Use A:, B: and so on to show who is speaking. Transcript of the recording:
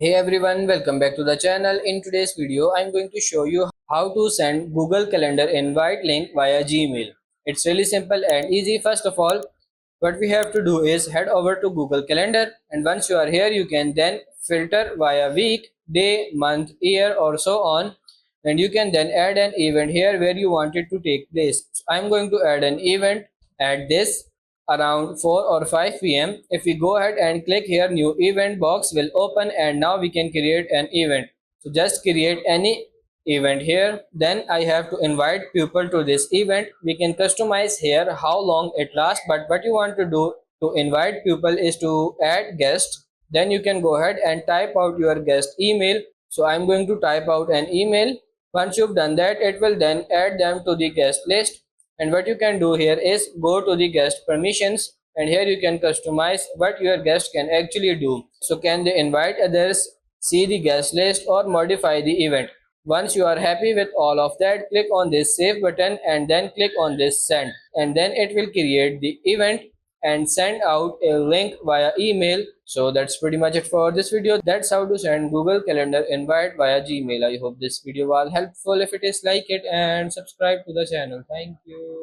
A: Hey everyone, welcome back to the channel. In today's video, I'm going to show you how to send Google Calendar invite link via Gmail. It's really simple and easy. First of all, what we have to do is head over to Google Calendar, and once you are here, you can then filter via week, day, month, year or so on, and you can then add an event here where you want it to take place. So I'm going to add an event at this around 4 or 5 p.m. If we go ahead and click here, new event box will open and now we can create an event. So just create any event here. Then I have to invite people to this event. We can customize here how long it lasts, but what you want to do to invite people is to add guests. Then you can go ahead and type out your guest email. So I'm going to type out an email. Once you've done that, it will then add them to the guest list. And what you can do here is go to the guest permissions, and here you can customize what your guest can actually do. So can they invite others, see the guest list, or modify the event? Once you are happy with all of that, click on this save button and then click on this send, and then it will create the event and send out a link via email. So that's pretty much it for this video. That's how to send Google Calendar invite via Gmail. I hope this video was helpful. If it is, like it and subscribe to the channel. Thank you.